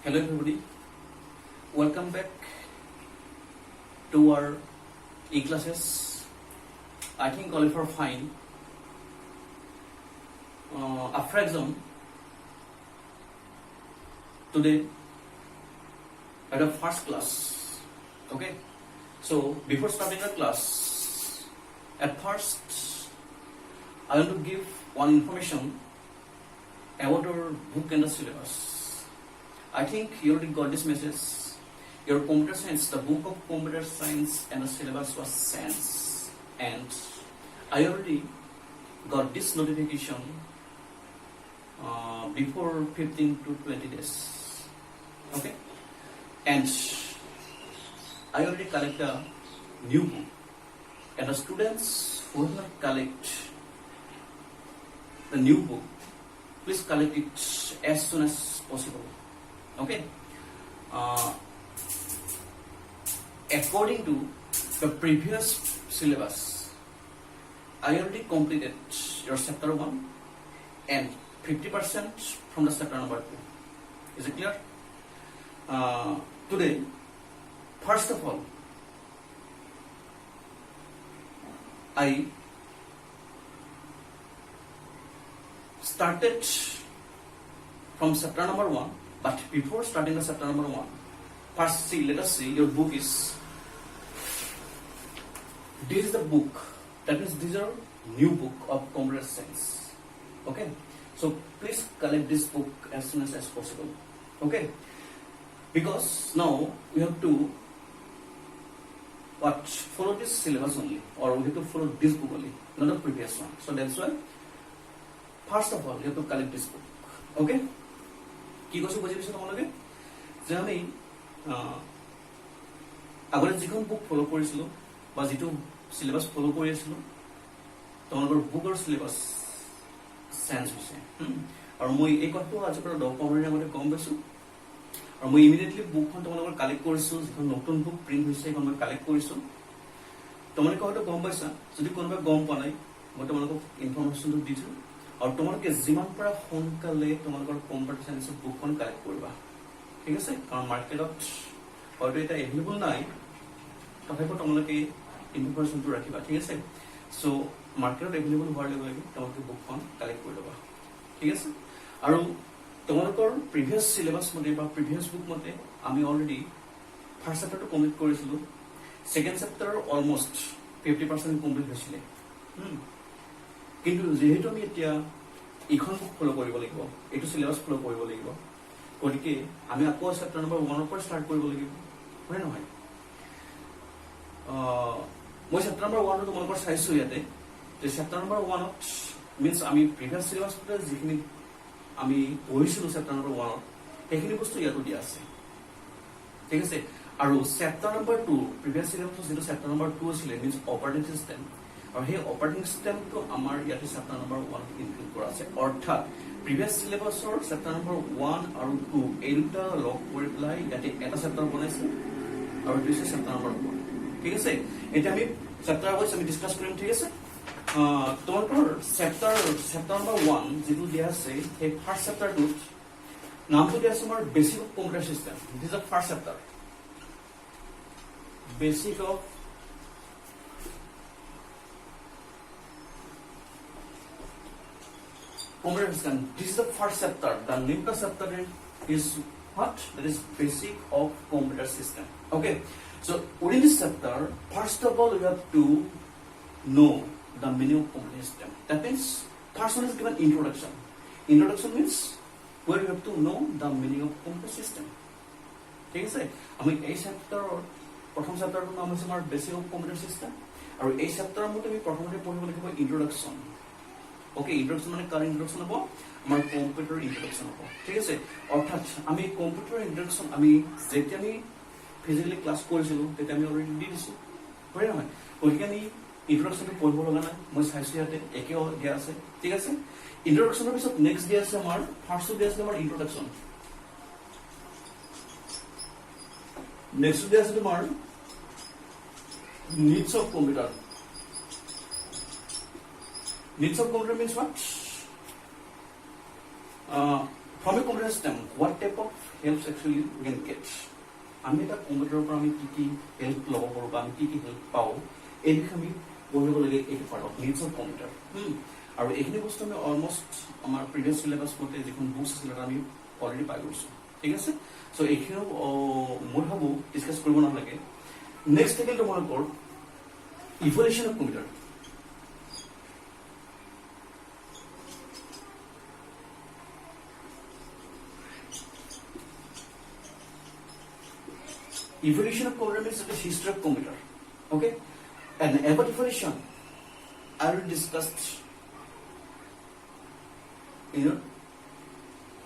Hello everybody, welcome back to our e-classes. I think all of you are fine. After exam, today I had a first class. Okay, so before starting the class, at first I want to give one information about our book and the syllabus. I think you already got this message. Your computer science, the book of computer science and the syllabus was sent, and I already got this notification before 15 to 20 days. Okay, and I already collect a new book, and the students who have not collect the new book, please collect it as soon as possible. Okay, according to the previous syllabus, I already completed your chapter 1 and 50% from the chapter number 2. Is it clear? Today, first of all, I started from chapter number 1. But before starting the chapter number 1, first let us see your book is. This is the book. That means these are new book of computer science. Okay, so please collect this book as soon as possible. Okay, because now we have to follow this syllabus only, or we have to follow this book only, not the previous one. So that's why first of all you have to collect this book. Okay. কি কৈছো বুজি পাইছো তোমালোকে যে আমি আগতে যিখন বুক follow কৰিছিলো বা যেটো সিলেবাস ফলো কৰি আছিলো তোমালোকৰ বুকৰ সিলেবাস চেঞ্জ হৈছে আৰু মই এই কথাটো আজি পৰা 10 মিনিট আগতে কম পাইছো আৰু মই ইমিডিয়েটলি বুকখন তোমালোকৰ কালেক্ট কৰিছো যিখন নতুন বুক প্ৰিন্ট হৈছে এখন মই কালেক্ট কৰিছো তোমালোকে হয়তো গম পাইছা যদি কোনোবা গম পোৱা নাই মই তোমালোকক ইনফৰমেশনটো দিছো और তোমালোকে যিমান পৰা সোনকালে তোমালোকৰ কম্পিউটাৰ সায়েন্সৰ বুকখন কালেক্ট কৰিবা ঠিক আছে কাৰণ মাৰ্কেটত হয়তো এটা এভেইলেবল নাই তথাপিও তোমালোকে ইনফৰমেশনটো ৰাখিবা ঠিক আছে সো মাৰ্কেটত এভেইলেবল হোৱাৰ লগে লগে তোমালোকে বুকখন কালেক্ট কৰি ল'বা ঠিক আছে আৰু তোমালোকৰ প্ৰিভিয়াস সিলেবাস মতে বা প্ৰিভিয়াস বুক মতে আমি অলৰেডি ফাৰ্স্ট চেপ্টাৰটো কমপ্লিট কৰিছিলো সেকেন্ড চেপ্টাৰৰ অলমোস্ট 50% কমপ্লিট হৈছিলে কিন্তু যেহেতু আমি এতিয়া ইখন বুক ফলো কৰিব লাগিব এটো সিলেবাস ফলো কৰিব লাগিব গতিকে আমি আকৌ চেপ্টাৰ নম্বৰ 1 ৰ পৰা ষ্টাৰ্ট কৰিব লাগিব হয় নহয় মই চেপ্টাৰ নম্বৰ 1 টো তোমালোকৰ চাইছো ইয়াতে যে চেপ্টাৰ নম্বৰ 1 ত মিন্স আমি প্ৰিভিয়াস সিলেবাসটো যিখিনি আমি পঢ়িছিলো চেপ্টাৰ নম্বৰ 1 ত সেইখিনি বস্তু ইয়াতো দিয়া আছে ঠিক আছে আৰু চেপ্টাৰ নম্বৰ 2 প্ৰিভিয়াস সিলেবাসৰ যেটো চেপ্টাৰ নম্বৰ 2 আছিল মিন্স অপাৰেটিং সিস্টেম और हे ऑपरेटिंग सिस्टम तो हमार याते चैप्टर नंबर 1 इनक्लूड কৰা আছে অর্থাৎ প্রিভিয়াস সিলেবাসৰ चैप्टर नंबर 1 আৰু 2 এই দুটা লগ কৰি পেলাই ইয়াতে এটা চেপ্টাৰ বনাইছে আৰু দুইটা চেপ্টাৰ নম্বৰ 1 ঠিক আছে এটা আমি চেপ্টাৰ ওয়াইজ আমি ডিসকাস কৰিম ঠিক আছে তোমালোকৰ চেপ্টাৰ নম্বৰ 1 যেটো দিয়া আছে সেই ফাৰ্স্ট চেপ্টাৰটো নামটো দিয়া আছে আমাৰ basic of computer system this is the first chapter basic of computer system. This is the first chapter. The name of the chapter is what? That is basic of computer system. Okay. So within this chapter, first of all, you have to know the meaning of computer system. That means first one is given introduction. Introduction means where you have to know the meaning of computer system. ठीक है? हमें এই chapter प्रथम chapter টো নাম হৈছে আমাৰ basic of computer system আৰু এই chapter মতে আমি প্ৰথমতে পঢ়িব লাগিব introduction. ओके इंट्रोडक्शन माने कार इंट्रोडक्शन হ'ব আমাৰ কম্পিউটাৰ ইন্ট্ৰোডাকশন হ'ব ঠিক আছে অৰ্থাৎ আমি কম্পিউটাৰ ইন্ট্ৰোডাকশন আমি যেতিয়া আমি ফিজিক্যালি ক্লাস কৰিছিলো তেতিয়া আমি অলৰেডি দি দিছো হয় নহয় গতিকে আমি ইন্ট্ৰোডাকশনটো পঢ়িব লগা নাই মই চাইছো ইয়াতে একে দিয়া আছে ঠিক আছে ইন্ট্ৰোডাকশনৰ পিছত নেক্সট দিয়া আছে আমাৰ ফাৰ্স্ট দিয়া আছে আমাৰ ইন্ট্ৰোডাকশন নেক্সট দিয়া আছে তোমাৰ needs of computer Needs of computer means what? from a computer system, what type of helps actually we can get? আমি এটা কম্পিউটাৰৰ পৰা আমি কি হেল্প ল'ব পাৰোঁ বা আমি কি হেল্প পাওঁ এই বিষয়ে আমি পঢ়িব লাগে এইটো part of needs of computer আৰু এইখিনি বস্তু আমি অলমষ্ট আমাৰ প্ৰিভিয়াছ চিলেবাছ মতে যিখন বুকছ আছিলে আমি অলৰেডি পাই গৈছোঁ ঠিক আছে চ' এইখিনিও মই ভাবোঁ ডিছকাছ কৰিব নালাগে নেক্সট থাকিল তোমালোকৰ evolution of computer Evolution of computer means the history of computer. Okay? And about evolution, I will discuss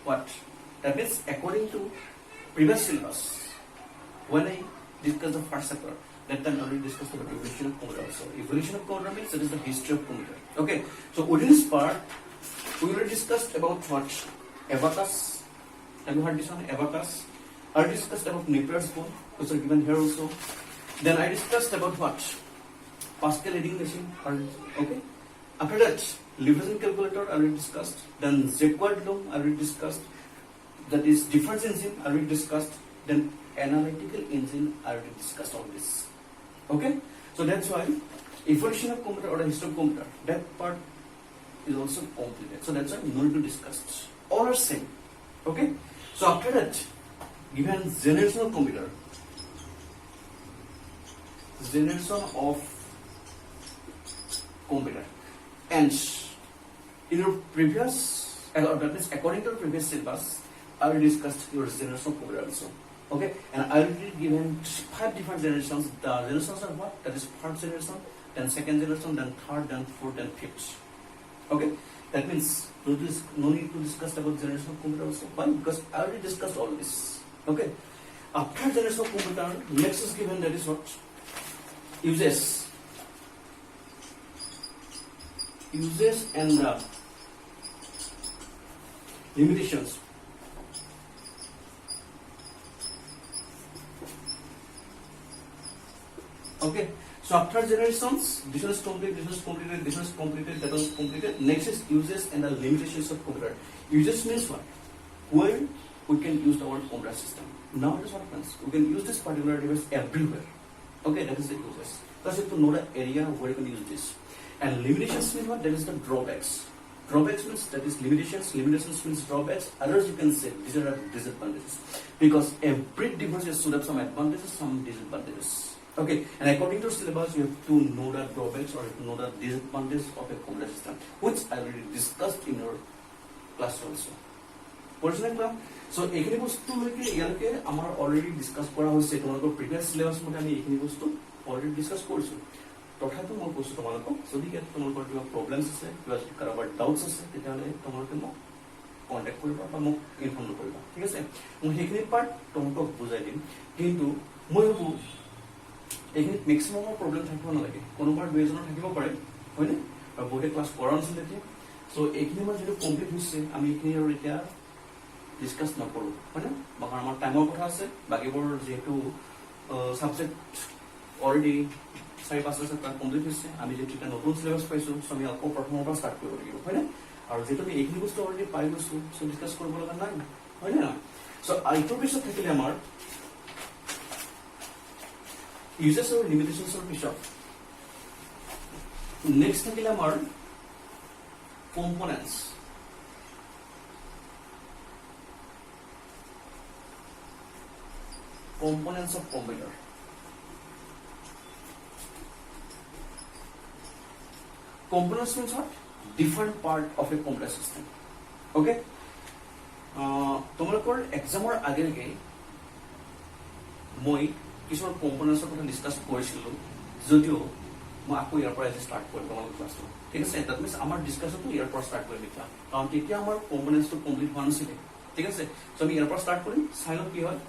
what? That means according to previous syllabus, when I discussed the first chapter, that time I already discussed about evolution of computer also. Evolution of computer means that is the history of computer. Okay? So within this part, we already discussed about what? Abacus. Have you heard this one? Abacus. I discussed about Napier's bone, which are given here also. Then I discussed about what? Pascal reading machine. Okay. After that, Levison calculator I already discussed. Then Jacquard law I already discussed. That is difference engine I already discussed. Then analytical engine I already discussed all this. Okay. So that's why evolution of computer or the history of computer, that part is also completed. So that's why no need to discuss. All are same. Okay. So after that, given generation of computer, generation of computer, and in your previous, that means according to your previous syllabus, I will discuss your generation of computer also. Okay, and I will be given 5 different generations. The generations are what? That is first generation, then second generation, then third, then fourth, then fifth. Okay, that means no need to discuss about generation of computer also. Why? Because I already discussed all this. Okay. After generation of computer, next is given that is what? Uses and limitations. Okay. So after generations, this one is complete, this one is completed, this one is completed, that one is completed. Next is uses and the limitations of computer. Uses means what? Where we can use our computer system. Now it is what happens. We can use this particular device everywhere. Okay, that is the uses. Because you have to know the area where you can use this. And limitations means what? That is the drawbacks. Drawbacks means that is limitations. Limitations means drawbacks. Others you can say these are disadvantages. Because every device should have some advantages, some disadvantages. Okay, and according to syllabus, you have to know the drawbacks or you have to know the disadvantages of a computer system, which I already discussed in your class also. So এইখিনি বস্তু লৈকে ইয়ালৈকে আমাৰ already discuss কৰা হৈছে তোমালোকৰ previous syllabus মতে আমি এইখিনি বস্তু অলৰেডি ডিসকাস কৰিছো তথাপিও মই কৈছো তোমালোকক যদি ইয়াত তোমালোকৰ কিবা প্ৰবলেমছ আছে কিবা কাৰোবাৰ ডাউটছ আছে তেতিয়াহ'লে তোমালোকে মোক কন্টাক্ট কৰিবা বা মোক ইনফৰ্ম কৰিবা ঠিক আছে মই সেইখিনি পাৰ্ট তোমালোকক বুজাই দিম কিন্তু মই ভাবো এইখিনি মেক্সিমামৰ প্ৰবলেম থাকিব নালাগে কোনোবাৰ দুইজনৰ থাকিব পাৰে হয়নে আৰু বহুতে ক্লাছ কৰা নাছিল এতিয়া সো এইখিনি মই যেটো কমপ্লিট হৈছে আমি এইখিনি আৰু এতিয়া ডিসকাস নকৰো হয়নে বাকি আমাৰ টাইমৰ কথা আছে বাকিবোৰ যেটো সাবজেক্ট অলৰেডি 4-5 বছৰ তাক কমপ্লিট হৈছে আমি যেটো এটা নতুন সিলেবাস পাইছো সো আমি আকৌ প্ৰথমৰ পৰা ষ্টাৰ্ট কৰিব লাগিব হয়নে আৰু যেটো আমি এইখিনি বস্তু অলৰেডি পাই গৈছো সো ডিসকাস কৰিব লগা নাই হয়নে না সো আইটোৰ পিছত থাকিলে আমাৰ uses or limitations of bishop next থাকিলে আমাৰ components of computer components means what different part of a computer system okay তোমালোকৰ এক্সামৰ আগে আগে মই কিছুমান কম্পোনেন্টছৰ কথা ডিসকাস কৰিছিলো যদিও মই আকৌ ইয়াৰ পৰা ষ্টাৰ্ট কৰিম তোমালোকৰ ক্লাছটো ঠিক আছে দ্যাট মিন্স আমাৰ ডিসকাশনটো ইয়াৰ পৰা ষ্টাৰ্ট কৰিম এতিয়া কাৰণ তেতিয়া আমাৰ কম্পোনেন্টছটো কমপ্লিট হোৱা নাছিল ঠিক আছে সো আমি ইয়াৰ পৰা ষ্টাৰ্ট কৰিম চাইনো কি হয়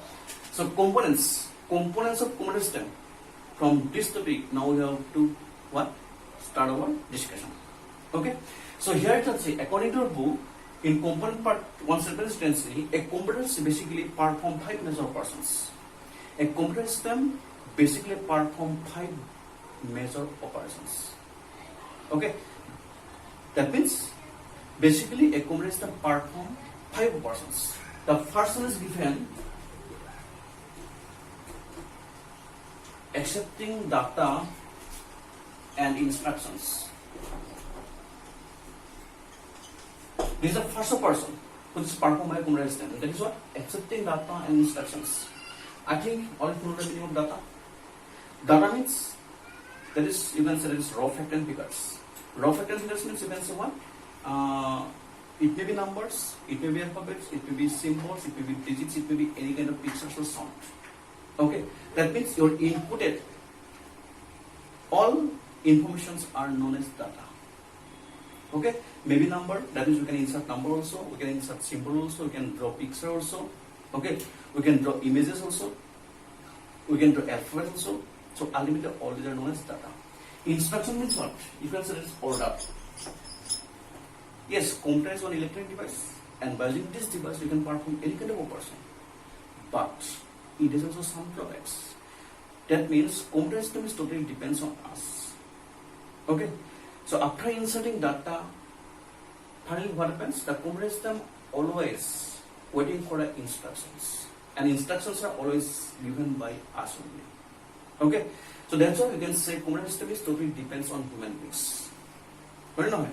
So components of computer system. From this topic, now we have to what? Start our discussion. Okay. So here it says, according to our book, in component part 1 sentence, a computer is basically perform 5 major operations. A computer system basically perform 5 major operations. Okay. That means basically a computer system perform 5 operations. The first one is given accepting data and instructions. This is the first operation which is performed by computer system. That is what? Accepting data and instructions. I think all of you know the meaning of data. Data means that is, you can say that is raw fact and figures. Raw fact and figures means you can say what? It may be numbers, it may be alphabets, it may be symbols, it may be digits, it may be any kind of pictures or sound. Okay, that means your inputted all informations are known as data. Okay, maybe number, that means we can insert number also, we can insert symbol also, we can draw picture also. Okay, we can draw images also, we can draw alphabet also. So ultimately all these are known as data. Instruction means what? You can say that is order. Yes, computer is one electronic device, and by using this device you can perform any kind of operation. But it has also some drawbacks. That means computer system is totally depends on us. Okay, so after inserting data, finally what happens? The computer system always waiting for the instructions, and instructions are always given by us only. Okay, so that's why we can say computer system is totally depends on human beings. Right now,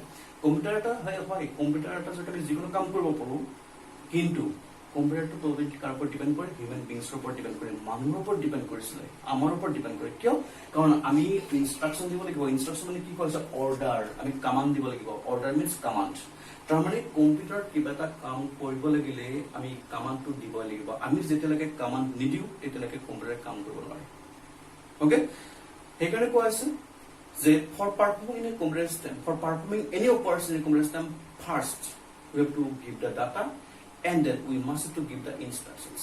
computer হয় computer যেটা আমি যিকোনো কাম কৰিব পাৰো, কিন্তু কম্পিউটাৰটো totally কাৰ ওপৰত depend কৰে? হিউম্যান বিংছৰ ওপৰত ডিপেন্ড কৰে, মানুহৰ ওপৰত ডিপেন্ড কৰিছিল, আমাৰ ওপৰত ডিপেন্ড কৰে। কিয়? কাৰণ আমি ইনষ্ট্ৰাকচন দিব লাগিব। ইনষ্ট্ৰাকচন মানে কি কৈছে? অৰ্ডাৰ। আমি কমান্ড দিব লাগিব। Order means command. তাৰ মানে কম্পিউটাৰ কিবা এটা কাম কৰিব লাগিলে আমি কমান্ডটো দিব লাগিব। আমি যেতিয়ালৈকে কমান্ড নিদিও তেতিয়ালৈকে কম্পিউটাৰে কাম কৰিব নোৱাৰে। ওকে, সেইকাৰণে কোৱা আছে যে for performing in a computer system, for performing any operation in a computer system, first we have to give the data and then we must have to give the instructions.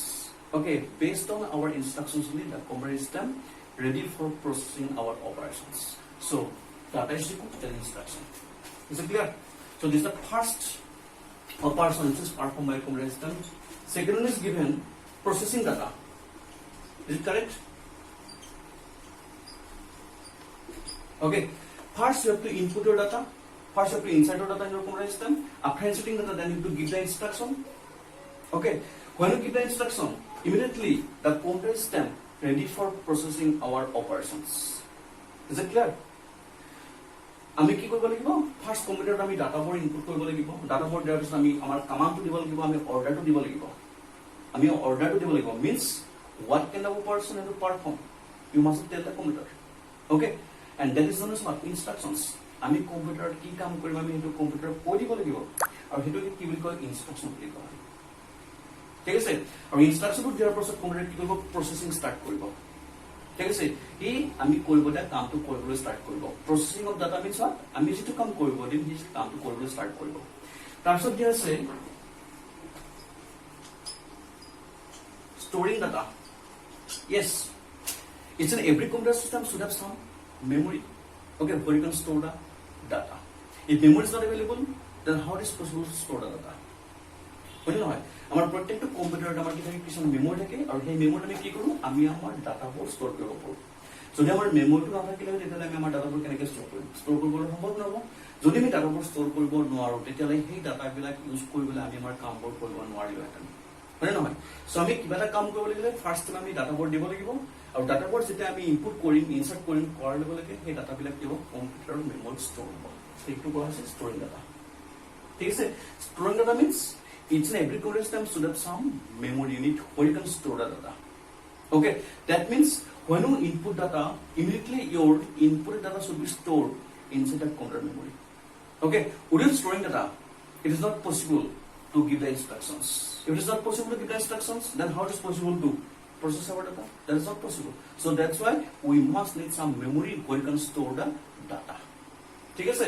Okay, based on our instructions only the computer system ready for processing our operations. So data is equal to the instruction. Is it clear? So this is the first operation which is performed by a computer system. Second one is given processing data. Is it correct? Okay, first you have to input your data. First you have to insert your data in your computer system. After inserting data, then you have to give the instruction. Okay, when you give the instruction, immediately the computer system ready for processing our operations. Is it clear? আমি কি কৰিব লাগিব? First কম্পিউটাৰত আমি ডাটাবোৰ input কৰিব লাগিব। ডাটাবোৰ দিয়াৰ পিছত আমি আমাৰ কমান্ডটো দিব লাগিব, আমি অৰ্ডাৰটো দিব লাগিব। আমি অৰ্ডাৰটো দিব লাগিব means what kind of operation you have to perform. You must tell the computer. Okay, and that is known as what? Instructions. আমি কম্পিউটাৰত কি কাম কৰিম আমি সেইটো কম্পিউটাৰত কৈ দিব লাগিব, আৰু সেইটোকে কি বুলি কয়? ইনষ্ট্ৰাকচন বুলি কয়। ঠিক আছে, আৰু ইনষ্ট্ৰাকচনবোৰ দিয়াৰ পিছত কম্পিউটাৰ কি কৰিব? প্ৰচেছিং ষ্টাৰ্ট কৰিব। ঠিক আছে, এই আমি কৰিব দিয়া কামটো কৰিবলৈ ষ্টাৰ্ট কৰিব। Processing of data means what? আমি যিটো কাম কৰিব দিম সেই কামটো কৰিবলৈ ষ্টাৰ্ট কৰিব। তাৰপিছত দিয়া আছে storing data. Yes, it's in every computer system should have some memory. Okay, where you can store the data. If memory is not available, then how it is possible to store the data? বুঝলি নহয়? আমাৰ প্ৰত্যেকটো কম্পিউটাৰত আমাৰ কি থাকে? কিছুমান memory থাকে, আৰু সেই মেমৰিত আমি কি কৰোঁ? আমি আমাৰ ডাটাবোৰ ষ্ট'ৰ কৰিব পাৰোঁ। যদি আমাৰ মেমৰিটো নাথাকিলে তেতিয়াহ'লে আমি আমাৰ ডাটাবোৰ কেনেকৈ ষ্ট'ৰ কৰিম? ষ্ট'ৰ কৰিবলৈ সম্ভৱ নহ'ব। যদি আমি ডাটাবোৰ ষ্ট'ৰ কৰিব নোৱাৰোঁ তেতিয়াহ'লে সেই ডাটাবিলাক ইউজ কৰিবলৈ আমি আমাৰ কামবোৰ কৰিব নোৱাৰিলোহেঁতেন। হয়নে নহয়? চ' আমি কিবা এটা কাম কৰিব লাগিলে ফাৰ্ষ্ট টাইম আমি ডাটাবোৰ দিব লাগিব, আৰু ডাটাবোৰ যেতিয়া আমি ইনপুট কৰিম, ইনচাৰ্ট কৰিম, কৰাৰ লগে লগে সেই ডাটাবিলাক কি হ'ব? কম্পিউটাৰৰ মেমৰিত ষ্ট'ৰ হ'ব। সেইটো কোৱা হৈছে ষ্ট'ৰিং ডাটা। ঠিক আছে, storing data means each and every computer system should have some memory unit where you can store the data. Okay, that means when you input data, immediately your input data should be stored inside the computer memory. Okay, without storing data, it is not possible to give the instructions. If it is not possible to give the instructions, then how it is possible to process our data? That is not possible. So that's why we must need some memory where you can store the data. ঠিক আছে,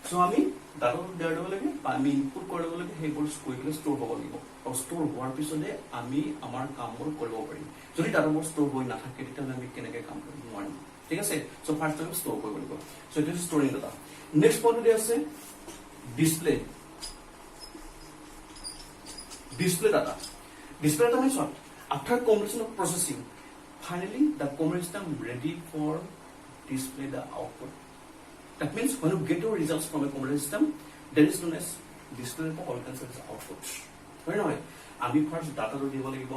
so আমি data দিয়াৰ লগে লগে আমি input কৰাৰ লগে লগে সেইবোৰ কৈ পেলাই ষ্ট'ৰ হ'ব লাগিব, আৰু ষ্ট'ৰ হোৱাৰ পিছতে আমি আমাৰ কামবোৰ কৰিব পাৰিম। যদি ডাটাবোৰ ষ্ট'ৰ হৈ নাথাকে তেতিয়াহ'লে আমি কেনেকৈ কাম কৰিব নোৱাৰিম। ঠিক আছে, চ' ফাৰ্ষ্ট আমি ষ্ট'ৰ কৰিব লাগিব। চ' এইটো ষ্ট'ৰিং ডাটা। নেক্সট পইণ্টটো আছে display. Display data. Display data means what? After completion of processing, finally the computer system ready for display the output. That means when you get your results from a computer system, that is known as display data or you can say as output. হয় নহয় আমি first ডাটাটো দিব লাগিব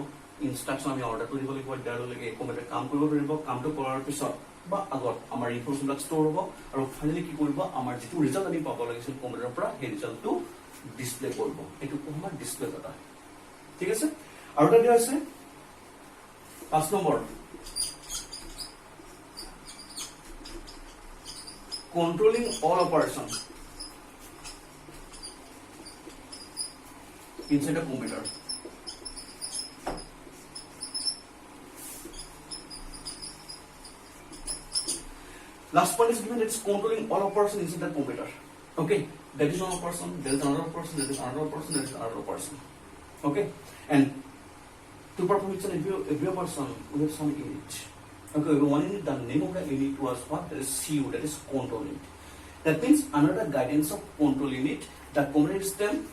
instruction আমি অৰ্ডাৰটো দিব লাগিব দিয়াৰ লগে লগে কম্পিউটাৰ কাম কৰিব পাৰিব কামটো কৰাৰ পিছত বা আগত আমাৰ ইনফৰমেশ্যনবিলাক ষ্ট'ৰ হ'ব আৰু ফাইনেলি কি কৰিব আমাৰ যিটো ৰিজাল্ট আমি পাব লাগিছিল কম্পিউটাৰৰ পৰা সেই ৰিজাল্টটো ডিছপ্লে কৰিব এইটো আমাৰ ডিছপ্লে ডাটা ঠিক আছে আৰু এটা দিয়া আছে 5 number controlling all operation inside a computer. Last point is given, it's controlling all operation inside the computer. Okay, that is one person, there is another person, that is another person, that is another person. Okay, and to perform each and every person, we have some unit. Okay, one unit, the name of the unit was what? That is CU, that is control unit. That means another guidance of control unit that communicates them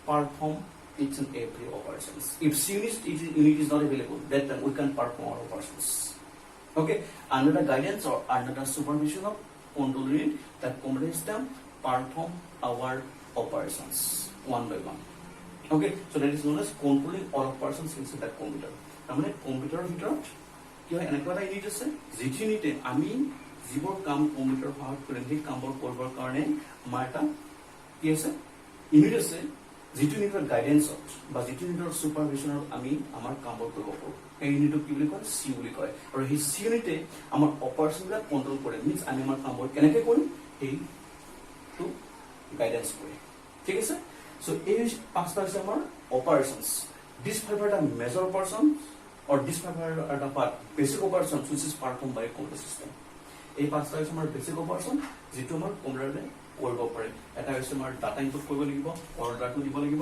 perform each and every operations. If unit is not available, that time we can perform our operations. Okay, under the guidance or under the supervision of control unit that communicates them perform our operations one by one. Okay, so that is known as controlling all operations inside that computer. মানে কম্পিউটাৰৰ ভিতৰত কি হয় এনেকুৱা এটা unit আছে যিটো ইউনিটে আমি যিবোৰ কাম কম্পিউটাৰ সহায়ত কৰি সেই কামবোৰ কৰিবৰ কাৰণে আমাৰ এটা কি আছে ইউনিট আছে যিটো ইউনিটৰ গাইডেন্সত বা যিটো ইউনিটৰ সুপাৰভিজনত আমি আমাৰ কামবোৰ কৰিব পাৰোঁ এই ইউনিটক কি বুলি কয় সি বুলি কয় আৰু সেই সি ইউনিটে আমাৰ অপাৰেশ্যনবিলাক কণ্ট্ৰল কৰে মিনছ আমি আমাৰ কামবোৰ কেনেকৈ কৰিম সেইটো গাইডেন্স কৰে ঠিক আছে চ' এই পাঁচটা হৈছে আমাৰ অপাৰেশ্যনছ দিছ five are the major operation or this five are the part basic operations which is performed by computer system এই পাঁচটা হৈছে আমাৰ বেসিক অপাৰেশ্যন যেটো আমাৰ কম্পিউটাৰে কৰিব পাৰে এটা হৈছে আমাৰ ডাটা ইনপুট কৰিব লাগিব অৰ্ডাৰটো দিব লাগিব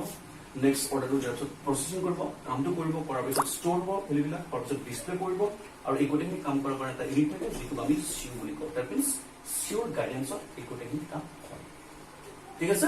নেক্সট অৰ্ডাৰটো দিয়াৰ পিছত প্ৰসেসিং কৰিব কামটো কৰিব কৰাৰ পিছত ষ্ট'ৰ হ'ব ভেলুবিলাক তাৰপিছত ডিসপ্লে কৰিব আৰু এই গোটেইখিনি কাম কৰাৰ কাৰণে এটা ইউনিট থাকে যেটো আমি সিউ বুলি কওঁ দ্যাট মিন্স সিউৰ গাইডেন্সত এই গোটেইখিনি কাম হয় ঠিক আছে